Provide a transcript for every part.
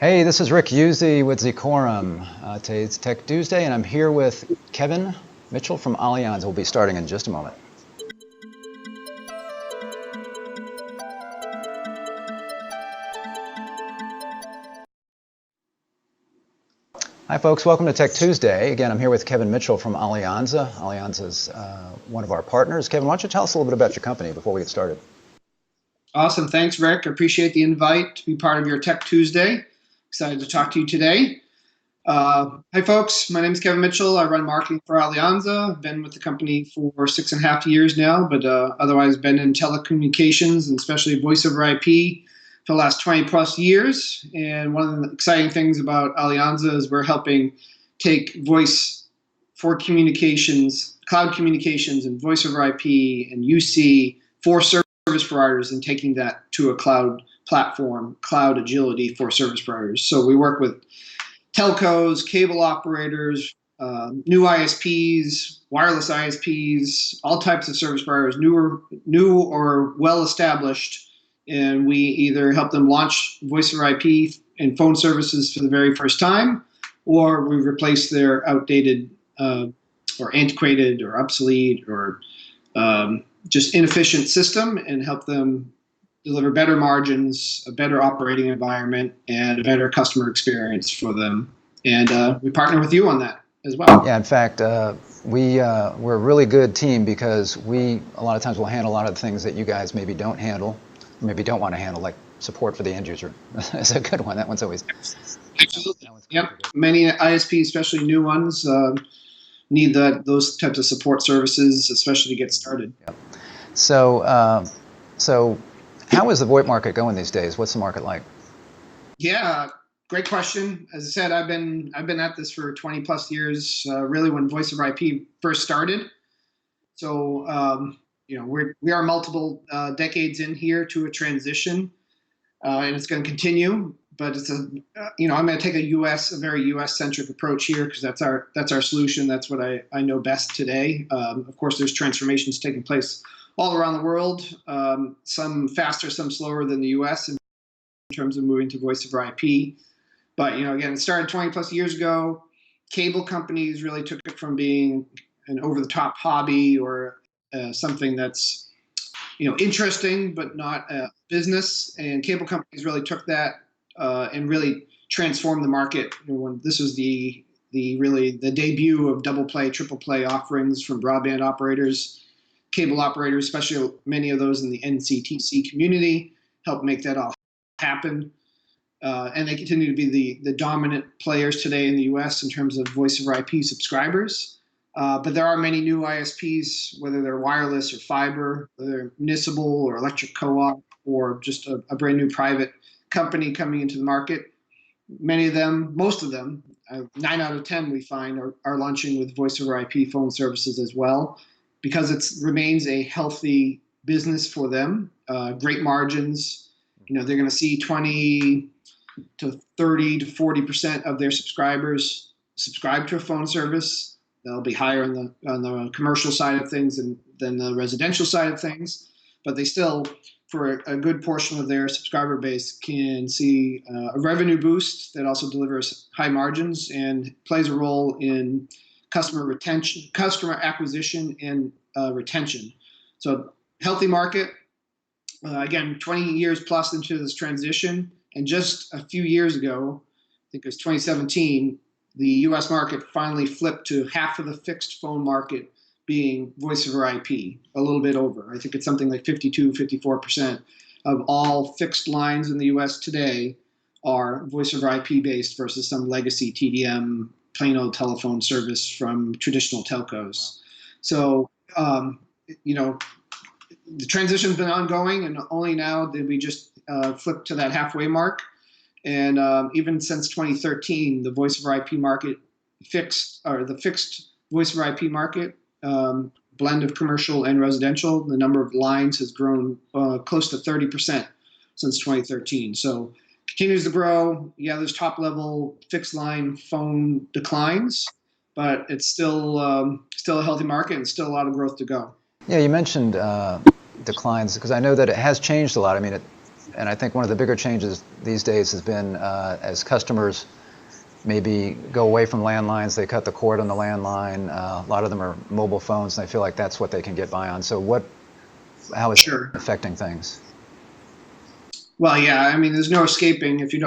Hey, this is Rick Uzzi with Zecorum. Today's Tech Tuesday, and I'm here with Kevin Mitchell from Alianza. We'll be starting in just a moment. Hi, folks. Welcome to Tech Tuesday. Again, I'm here with Kevin Mitchell from Alianza. Alianza is one of our partners. Kevin, why don't you tell us a little bit about your company before we get started? Awesome. Thanks, Rick. I appreciate the invite to be part of your Tech Tuesday. Excited to talk to you today. Hi, folks. My name is Kevin Mitchell. I run marketing for Alianza. I've been with the company for 6.5 years now, but otherwise been in telecommunications and especially voice over IP for the last 20 plus years. And one of the exciting things about Alianza is we're helping take voice for communications, cloud communications and voice over IP and UC for service providers and taking that to a cloud platform, cloud agility for service providers. So we work with telcos, cable operators, new ISPs, wireless ISPs, all types of service providers, new or well-established, and we either help them launch voice over IP and phone services for the very first time, or we replace their outdated or antiquated or obsolete or just inefficient system and help them deliver better margins, a better operating environment, and a better customer experience for them. And we partner with you on that as well. Yeah, in fact, we're a really good team because we a lot of times will handle a lot of the things that you guys maybe don't handle, or maybe don't want to handle, like support for the end user. That's a good one. That one's always absolutely. Yep. Many ISPs, especially new ones, need those types of support services, especially to get started. Yep. So how is the VoIP market going these days? What's the market like? Yeah, great question. As I said, I've been at this for 20 plus years, really when voice over IP first started. So we are multiple decades in here to a transition, and it's going to continue. But it's I'm going to take a very U.S. centric approach here because that's our solution. That's what I know best today. Of course, there's transformations taking place all around the world, some faster, some slower than the U.S. in terms of moving to voice over IP. But again, it started 20 plus years ago. Cable companies really took it from being an over-the-top hobby or something that's interesting but not a business. And cable companies really took that and really transformed the market. When this was the debut of double play, triple play offerings from broadband operators. Cable operators, especially many of those in the NCTC community, helped make that all happen. And they continue to be the dominant players today in the U.S. in terms of voice over IP subscribers. But there are many new ISPs, whether they're wireless or fiber, whether they're municipal or electric co-op, or just a brand new private company coming into the market. Many of them, most of them, 9 out of 10 we find are launching with voice over IP phone services as well, because it remains a healthy business for them, great margins. They're going to see 20 to 30 to 40% of their subscribers subscribe to a phone service. They'll be higher on the commercial side of things than the residential side of things, but they still, for a good portion of their subscriber base, can see a revenue boost that also delivers high margins and plays a role in customer retention, customer acquisition, and retention. So healthy market. Again, 20 years plus into this transition, and just a few years ago, I think it was 2017, the U.S. market finally flipped to half of the fixed phone market being voice over IP, a little bit over. I think it's something like 52, 54% of all fixed lines in the U.S. today are voice over IP based versus some legacy TDM plain old telephone service from traditional telcos. So, the transition's been ongoing, and only now did we just flip to that halfway mark. And even since 2013, the voice over IP market the fixed voice over IP market, blend of commercial and residential, the number of lines has grown close to 30% since 2013. So continues to grow. Yeah, there's top level fixed line phone declines, but it's still a healthy market and still a lot of growth to go. Yeah, you mentioned declines because I know that it has changed a lot. I mean, And I think one of the bigger changes these days has been as customers maybe go away from landlines, they cut the cord on the landline. A lot of them are mobile phones, and they feel like that's what they can get by on. So how is it Sure. affecting things? Well, yeah, I mean, there's no escaping. If you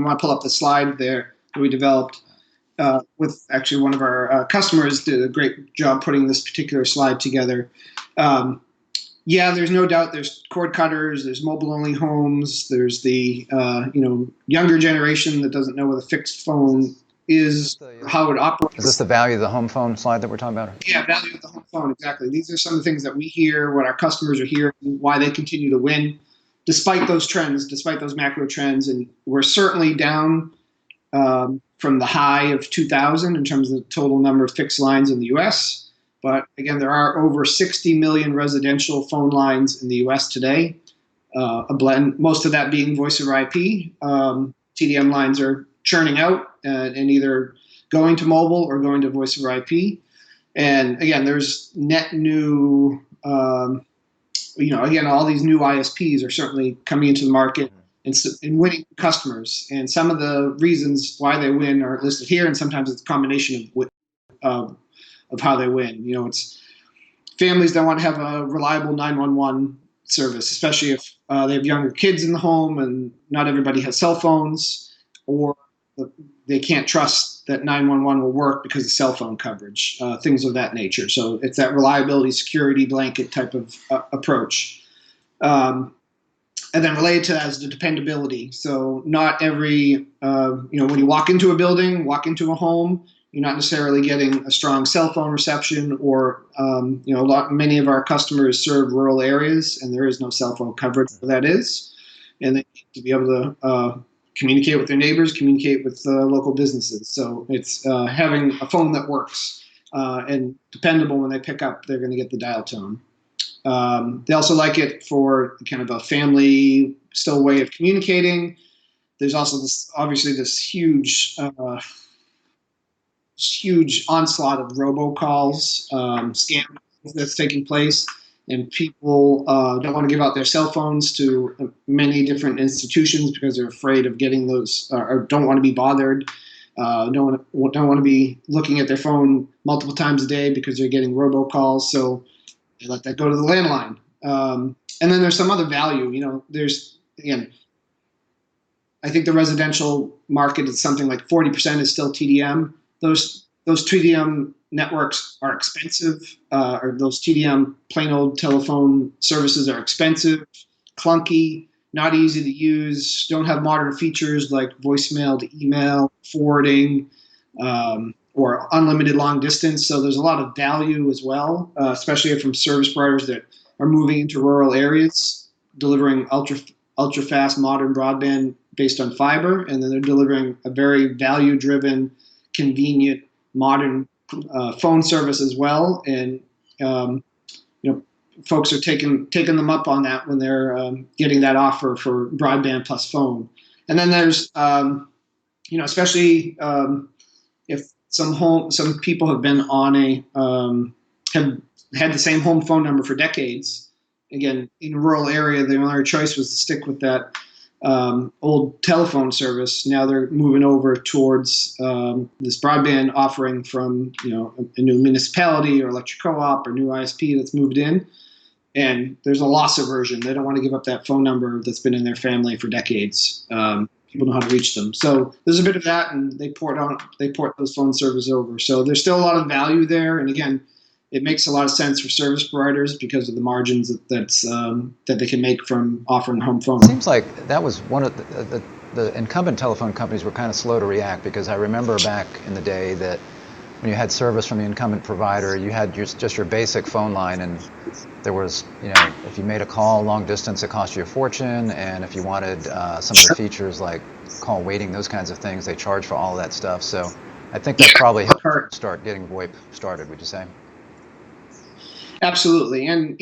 want to pull up the slide there that we developed with actually one of our customers did a great job putting this particular slide together. Um, yeah, there's no doubt. There's cord cutters. There's mobile-only homes. There's the younger generation that doesn't know what a fixed phone is, how it Is this operates. the value of the home phone slide that we're talking about? Yeah, value of the home phone, exactly. These are some of the things that we hear, what our customers are hearing, why they continue to win, despite those trends, despite those macro trends. And we're certainly down from the high of 2000 in terms of the total number of fixed lines in the US. But again, there are over 60 million residential phone lines in the US today, a blend, most of that being voice over IP. TDM lines are churning out and either going to mobile or going to voice over IP. And again, there's net new, again, all these new ISPs are certainly coming into the market and winning customers. And some of the reasons why they win are listed here, and sometimes it's a combination of how they win. It's families that want to have a reliable 911 service, especially if they have younger kids in the home and not everybody has cell phones, or they can't trust that 911 will work because of cell phone coverage, things of that nature. So it's that reliability, security blanket type of approach. And then related to that is the dependability. So not every, when you walk into a building, walk into a home, you're not necessarily getting a strong cell phone reception, or many of our customers serve rural areas and there is no cell phone coverage where that is, and they need to be able to communicate with their neighbors, communicate with local businesses. So it's having a phone that works and dependable. When they pick up, they're going to get the dial tone. They also like it for kind of a family still way of communicating. There's also this huge onslaught of robocalls, scams that's taking place, and people don't want to give out their cell phones to many different institutions because they're afraid of getting those, or don't want to be bothered. Don't want to be looking at their phone multiple times a day because they're getting robocalls. So they let that go to the landline. And then there's some other value. There's, again, I think the residential market is something like 40% is still TDM. Those TDM networks are expensive, or those TDM plain old telephone services are expensive, clunky, not easy to use, don't have modern features like voicemail to email, forwarding, or unlimited long distance. So there's a lot of value as well, especially from service providers that are moving into rural areas, delivering ultra fast modern broadband based on fiber, and then they're delivering a very value driven, convenient, modern phone service as well. And folks are taking them up on that when they're getting that offer for broadband plus phone. And then there's especially if some people have been on have had the same home phone number for decades. Again, in a rural area, the only choice was to stick with that old telephone service. Now they're moving over towards this broadband offering from a new municipality or electric co-op or new ISP that's moved in. And there's a loss aversion. They don't want to give up that phone number that's been in their family for decades. People know how to reach them. So there's a bit of that, and they port those phone services over. So there's still a lot of value there. And again, it makes a lot of sense for service providers because of the margins that they can make from offering home phone. It seems like that was one of the incumbent telephone companies were kind of slow to react, because I remember back in the day that when you had service from the incumbent provider, you had just your basic phone line, and there was, if you made a call long distance, it cost you a fortune, and if you wanted some of the features like call waiting, those kinds of things, they charge for all of that stuff. So I think that probably helped start getting VoIP started, would you say? Absolutely. And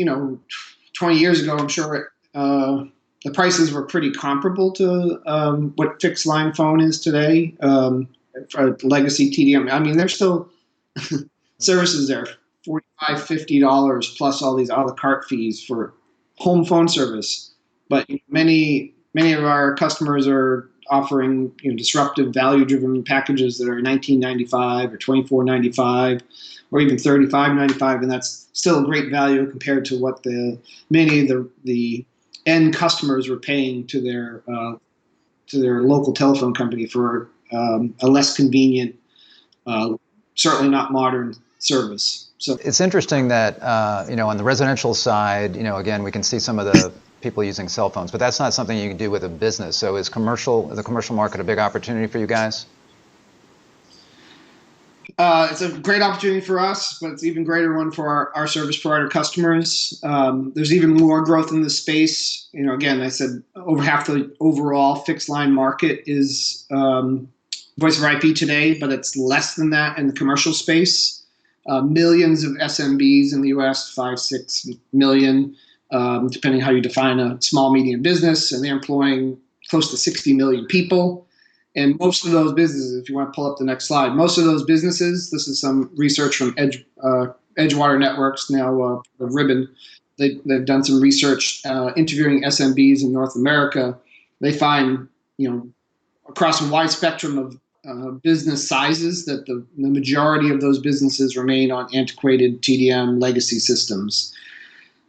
20 years ago, I'm sure the prices were pretty comparable to what fixed line phone is today. For legacy TDM, I mean, there's still services there, $45, $50 plus all these a la carte fees for home phone service. But many many of our customers are offering disruptive value-driven packages that are $19.95 or $24.95 or even $35.95, and that's still a great value compared to what many of the end customers were paying to their local telephone company for a less convenient, certainly not modern service. So it's interesting that on the residential side, again, we can see some of the people using cell phones, but that's not something you can do with a business. So is the commercial market a big opportunity for you guys? It's a great opportunity for us, but it's an even greater one for our service provider customers. There's even more growth in this space. Again, I said over half the overall fixed line market is voice over IP today, but it's less than that in the commercial space. Millions of SMBs in the U.S., 5-6 million, depending how you define a small medium business, and they're employing close to 60 million people. And most of those businesses, if you want to pull up the next slide, most of those businesses, this is some research from Edgewater Networks, now Ribbon. They've done some research interviewing SMBs in North America. They find, across a wide spectrum of business sizes, that the majority of those businesses remain on antiquated TDM legacy systems,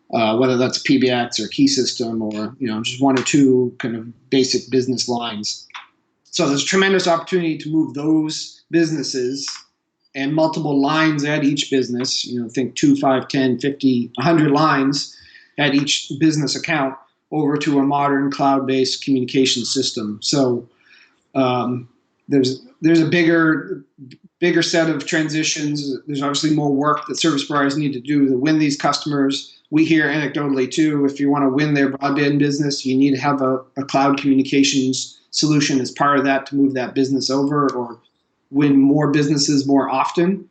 whether that's PBX or key system or just one or two kind of basic business lines. So there's tremendous opportunity to move those businesses and multiple lines at each business, think 2, 5, 10, 50, 100 lines at each business account over to a modern cloud-based communication system. So there's a bigger set of transitions. There's obviously more work that service providers need to do to win these customers. We hear anecdotally too, if you want to win their broadband business, you need to have a cloud communications solution as part of that to move that business over or win more businesses more often.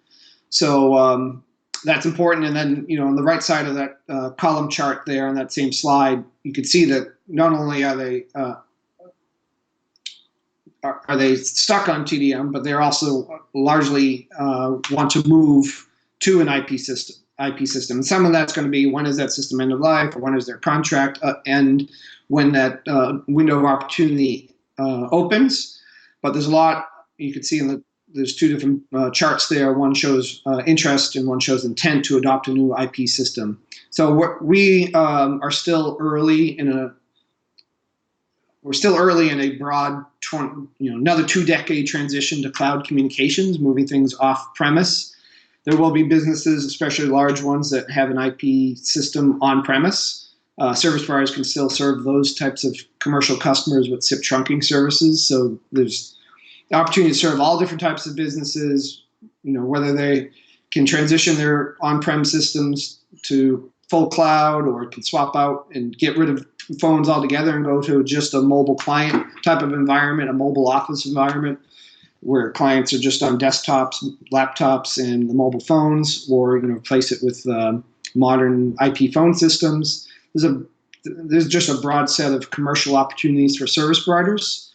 So that's important. And then, on the right side of that column chart there on that same slide, you can see that not only are they stuck on TDM, but they're also largely want to move to an IP system. And some of that's going to be, when is that system end of life, or when is their contract end, when that window of opportunity opens. But there's a lot you can see there's two different charts there. One shows interest and one shows intent to adopt a new IP system. So we are still early in a broad, another 2-decade transition to cloud communications, moving things off premise. There will be businesses, especially large ones, that have an IP system on premise. Service providers can still serve those types of commercial customers with SIP trunking services. So there's the opportunity to serve all different types of businesses, whether they can transition their on-prem systems to full cloud or can swap out and get rid of phones altogether and go to just a mobile client type of environment, a mobile office environment where clients are just on desktops, laptops, and the mobile phones, or replace it with modern IP phone systems. There's just a broad set of commercial opportunities for service providers.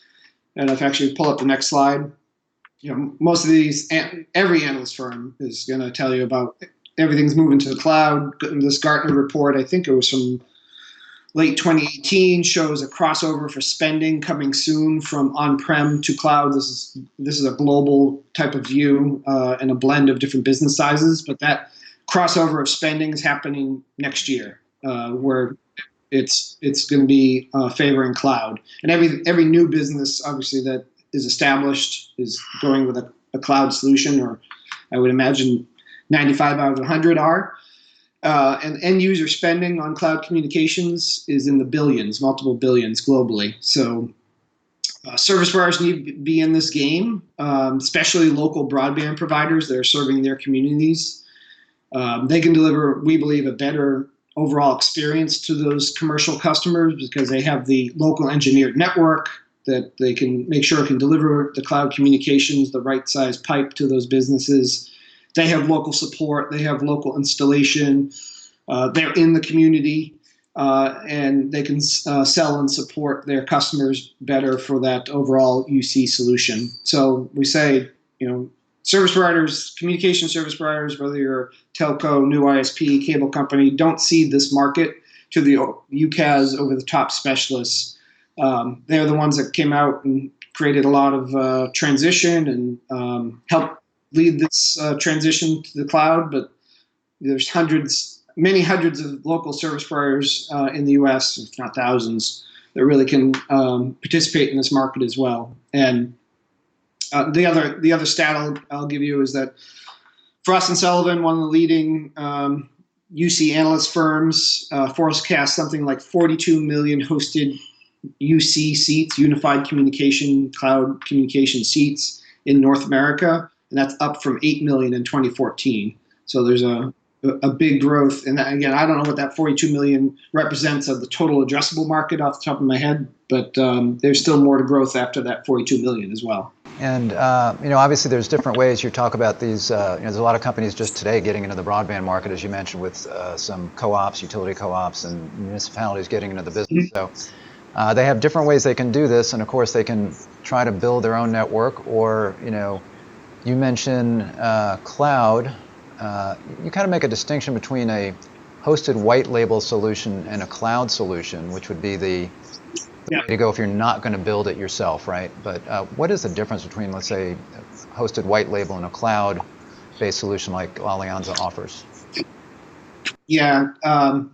And if I actually pull up the next slide, most of these, every analyst firm is going to tell you about everything's moving to the cloud. This Gartner report, I think it was from late 2018, shows a crossover for spending coming soon from on-prem to cloud. This is a global type of view and a blend of different business sizes, but that crossover of spending is happening next year, where it's going to be favoring cloud. And every new business, obviously, that is established is going with a cloud solution, or I would imagine 95 out of 100 are. And end user spending on cloud communications is in the billions, multiple billions globally. So service providers need to be in this game, especially local broadband providers that are serving their communities. They can deliver, we believe, a better overall experience to those commercial customers because they have the local engineered network that they can make sure can deliver the cloud communications, the right size pipe to those businesses. They have local support. They have local installation. They're in the community, and they can sell and support their customers better for that overall UC solution. So we say, service providers, communication service providers, whether you're telco, new ISP, cable company, don't cede this market to the UCaaS over-the-top specialists They're the ones that came out and created a lot of transition and helped lead this transition to the cloud. But there's many hundreds of local service providers in the U.S., if not thousands, that really can participate in this market as well. And the other stat I'll give you is that Frost and Sullivan, one of the leading UC analyst firms, forecast something like 42 million hosted UC seats, Unified Communication Cloud Communication seats in North America, and that's up from 8 million in 2014. So there's a big growth. And again, I don't know what that 42 million represents of the total addressable market off the top of my head, but there's still more to growth after that 42 million as well. And obviously there's different ways you talk about these. There's a lot of companies just today getting into the broadband market, as you mentioned, with some co-ops, utility co-ops, and municipalities getting into the business. So they have different ways they can do this, and of course they can try to build their own network. Or you mentioned cloud. You kind of make a distinction between a hosted white label solution and a cloud solution, which would be the way to go if you're not going to build it yourself, right? But what is the difference between, let's say, a hosted white label and a cloud-based solution like Alianza offers? Yeah, I'm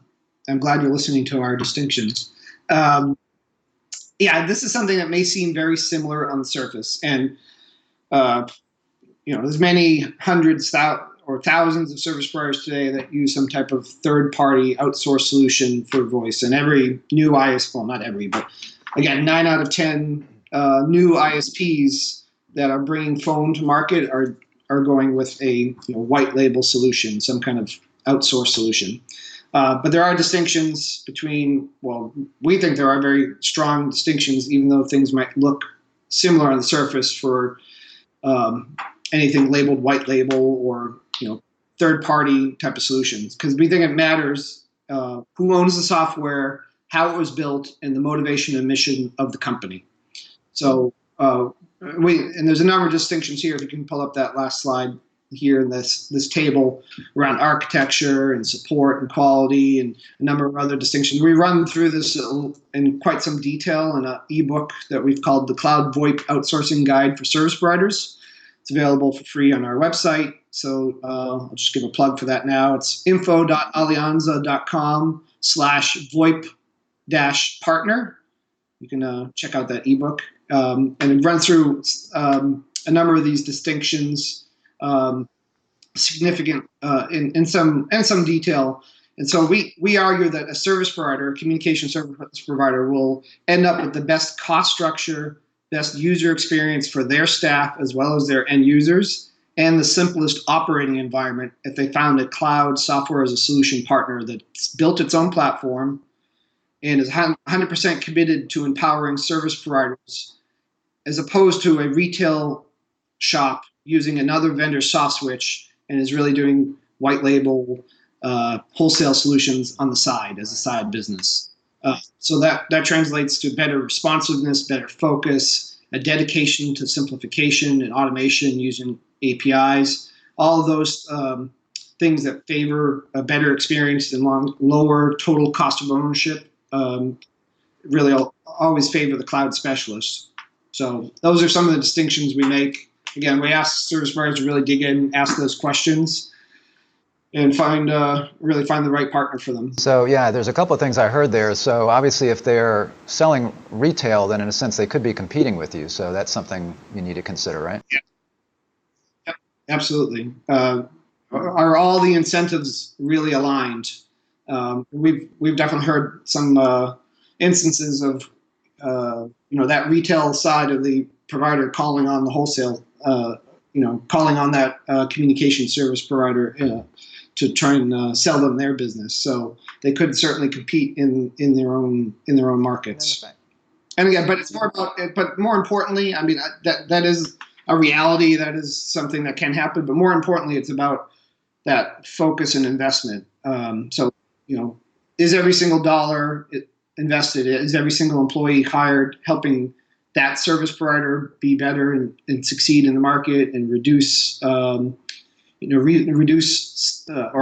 glad you're listening to our distinctions. This is something that may seem very similar on the surface, and there's many hundreds or thousands of service providers today that use some type of third-party outsourced solution for voice. And every new ISP, well, not every, but again, 9 out of 10 new ISPs that are bringing phone to market are going with a white label solution, some kind of outsourced solution. But there are distinctions between, we think there are very strong distinctions, even though things might look similar on the surface for anything labeled white label or third-party type of solutions, because we think it matters who owns the software, how it was built, and the motivation and mission of the company. So and there's a number of distinctions here. If you can pull up that last slide here in this table around architecture and support and quality and a number of other distinctions. We run through this in quite some detail in an ebook that we've called the Cloud VoIP Outsourcing Guide for Service Providers. It's available for free on our website. So I'll just give a plug for that now. It's info.alianza.com/VoIP-partner. You can check out that ebook. And it runs through a number of these distinctions, significant in some detail. And so we argue that a service provider, a communication service provider, will end up with the best cost structure, best user experience for their staff as well as their end users, and the simplest operating environment if they found a cloud software as a solution partner that's built its own platform and is 100% committed to empowering service providers, as opposed to a retail shop using another vendor's soft switch and is really doing white label wholesale solutions on the side as a side business. So that translates to better responsiveness, better focus, a dedication to simplification and automation using APIs, all of those things that favor a better experience and lower total cost of ownership really always favor the cloud specialist. So those are some of the distinctions we make. Again, we ask service providers to really dig in, ask those questions, and really find the right partner for them. So yeah, there's a couple of things I heard there. So obviously if they're selling retail, then in a sense they could be competing with you. So that's something you need to consider, right? Yeah. Yep, absolutely. Are all the incentives really aligned? We've definitely heard some instances of that retail side of the provider calling on the wholesale, calling on that communication service provider to try and sell them their business. So they could certainly compete in their own markets. And again, but it's more about. But more importantly, I mean that is a reality. That is something that can happen. But more importantly, it's about that focus and investment. So is every single dollar invested? Is every single employee hired helping that service provider be better and succeed in the market and reduce or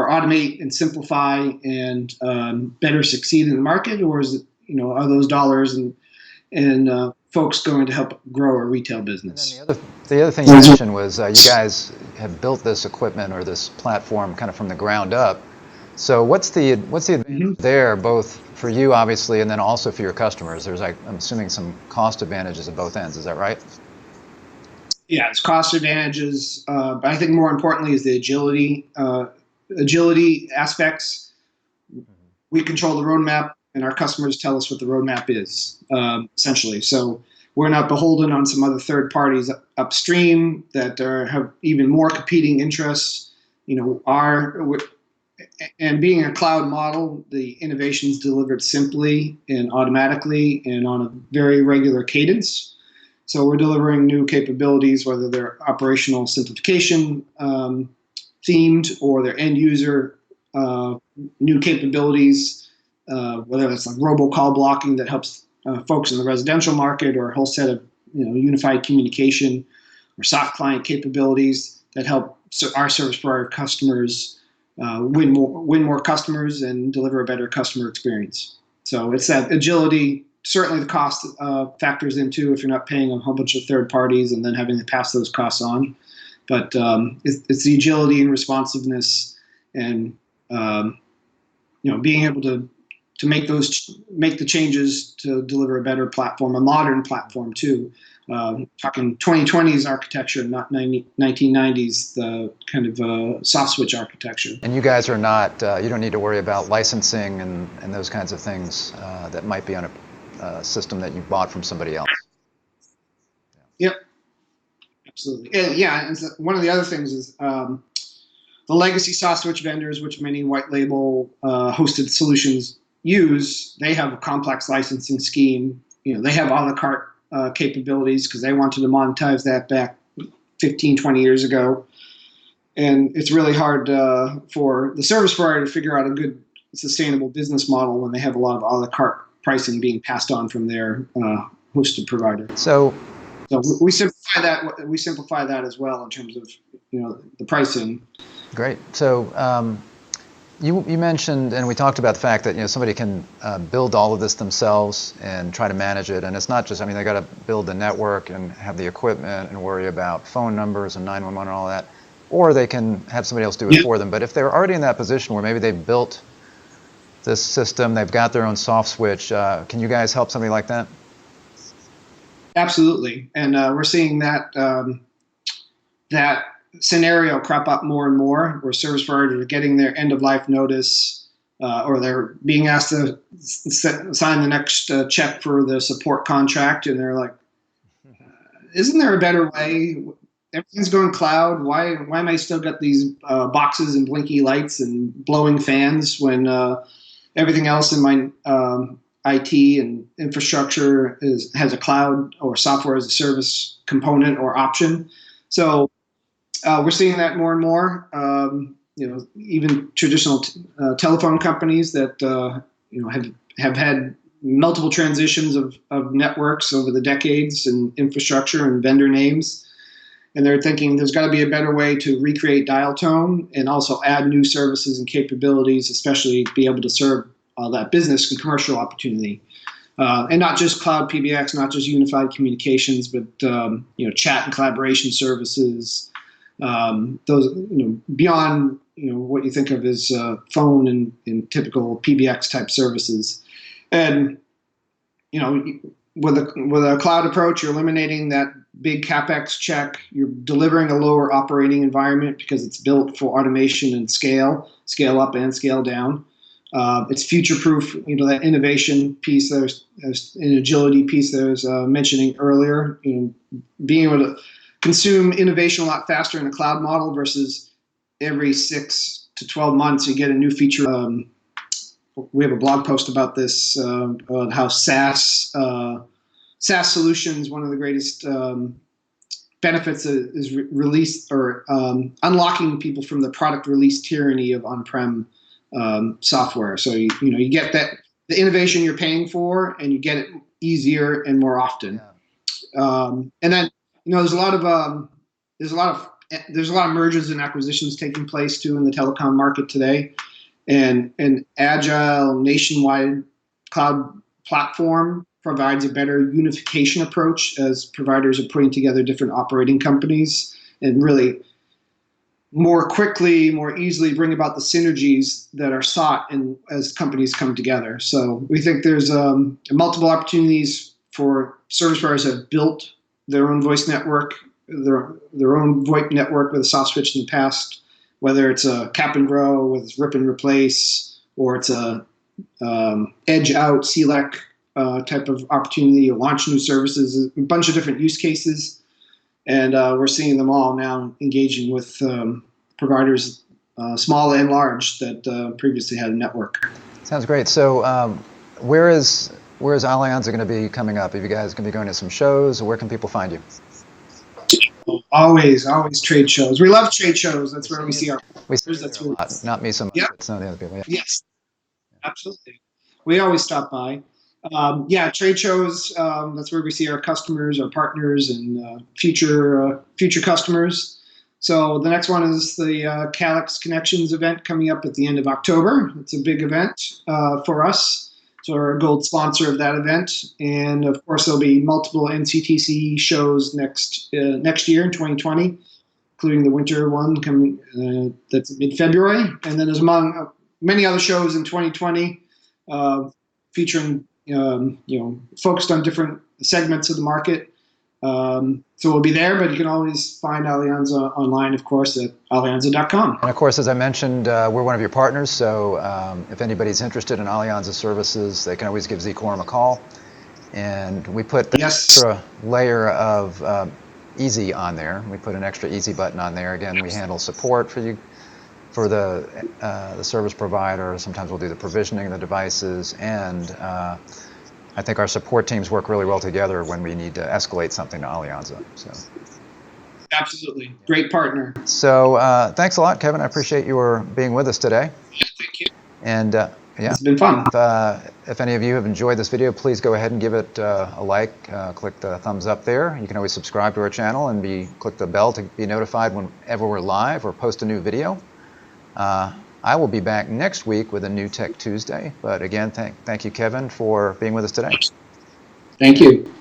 automate and simplify and better succeed in the market? Or is it, are those dollars and and folks going to help grow our retail And business. then the other thing you mentioned was you guys have built this equipment or this platform kind of from the ground up. So what's the advantage there, both for you obviously, and then also for your customers? There's, like, I'm assuming, some cost advantages at both ends. Is that right? Yeah, it's cost advantages, but I think more importantly is the agility aspects. We control the roadmap, and our customers tell us what the roadmap is, essentially. So we're not beholden on some other third parties upstream that have even more competing interests. And being a cloud model, the innovation's delivered simply and automatically and on a very regular cadence. So we're delivering new capabilities, whether they're operational simplification themed or they're end user new capabilities, whether it's like robocall blocking that helps folks in the residential market, or a whole set of unified communication or soft client capabilities that help our service provider customers win more customers and deliver a better customer experience. So it's that agility. Certainly the cost factors in too if you're not paying a whole bunch of third parties and then having to pass those costs on. But it's the agility and responsiveness and being able to make the changes to deliver a better platform, a modern platform too. Talking 2020s architecture, not 1990s, the kind of soft switch architecture. And you guys are not, you don't need to worry about licensing and those kinds of things that might be on a system that you bought from somebody else. Yep, absolutely. And so one of the other things is the legacy soft switch vendors, which many white label hosted solutions use, they have a complex licensing scheme. They have a la carte capabilities because they wanted to monetize that back 15, 20 years ago. And it's really hard for the service provider to figure out a good, sustainable business model when they have a lot of a la carte pricing being passed on from their hosted provider. So we simplify that. We simplify that as well in terms of the pricing. Great. So you mentioned, and we talked about the fact that somebody can build all of this themselves and try to manage it, and it's not just, I mean, they got to build the network and have the equipment and worry about phone numbers and 911 and all that, or they can have somebody else do it for them. But if they're already in that position where maybe they've built this system, they've got their own soft switch, can you guys help somebody like that? Absolutely, and we're seeing that that scenario crop up more and more, where service providers are getting their end of life notice, or they're being asked to sign the next check for the support contract, and they're like, "Isn't there a better way? Everything's going cloud. Why am I still got these boxes and blinky lights and blowing fans when everything else in my IT and infrastructure has a cloud or software as a service component or option?" So we're seeing that more and more. Even traditional telephone companies that have had multiple transitions of networks over the decades and infrastructure and vendor names. And they're thinking there's got to be a better way to recreate dial tone and also add new services and capabilities, especially to be able to serve that business and commercial opportunity. And not just cloud PBX, not just unified communications, but chat and collaboration services. Those beyond what you think of as phone and typical PBX type services. And with a cloud approach, you're eliminating that big CapEx check. You're delivering a lower operating environment because it's built for automation and scale up and scale down. It's future-proof. That innovation piece, there's an agility piece that I was mentioning earlier. Being able to consume innovation a lot faster in a cloud model versus every 6 to 12 months you get a new feature. We have a blog post about this, about how SaaS solutions, one of the greatest benefits is release or unlocking people from the product release tyranny of on-prem software. So you get the innovation you're paying for, and you get it easier and more often. And then there's a lot of mergers and acquisitions taking place too in the telecom market today, and an agile nationwide cloud platform provides a better unification approach as providers are putting together different operating companies and really more quickly, more easily bring about the synergies that are sought as companies come together. So we think there's multiple opportunities for service providers that have built their own voice network, their own VoIP network with a soft switch in the past, whether it's a cap and grow with rip and replace, or it's a edge out CLEC type of opportunity, or launch new services, a bunch of different use cases. And we're seeing them all now engaging with providers, small and large, that previously had a network. Sounds great. So where is Alianza going to be coming up? Are you guys going to be going to some shows, or where can people find you? Always trade shows. We love trade shows. That's where we see our partners. That's really a lot. Not me so much, but some of the other people. Yeah. Yes, absolutely. We always stop by. Trade shows. That's where we see our customers, our partners, and future customers. So the next one is the Calix Connections event coming up at the end of October. It's a big event for us. So we're a gold sponsor of that event, and of course there'll be multiple NCTC shows next year in 2020, including the winter one coming that's mid-February, and then there's among many other shows in 2020 featuring focused on different segments of the market. So we'll be there, but you can always find Alianza online, of course, at alianza.com. And of course, as I mentioned, we're one of your partners, so if anybody's interested in Alianza services, they can always give Z-Quorum a call. And we put the extra layer of easy on there. We put an extra easy button on there. Again, we handle support for you, for the service provider. Sometimes we'll do the provisioning of the devices, and I think our support teams work really well together when we need to escalate something to Alianza. So. Absolutely. Great partner. So thanks a lot, Kevin. I appreciate your being with us today. Thank you. And it's been fun. If any of you have enjoyed this video, please go ahead and give it a like. Click the thumbs up there. You can always subscribe to our channel and click the bell to be notified whenever we're live or post a new video. I will be back next week with a new Tech Tuesday. But again, thank you, Kevin, for being with us today. Thank you.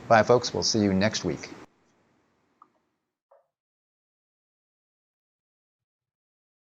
Bye, folks. We'll see you next week.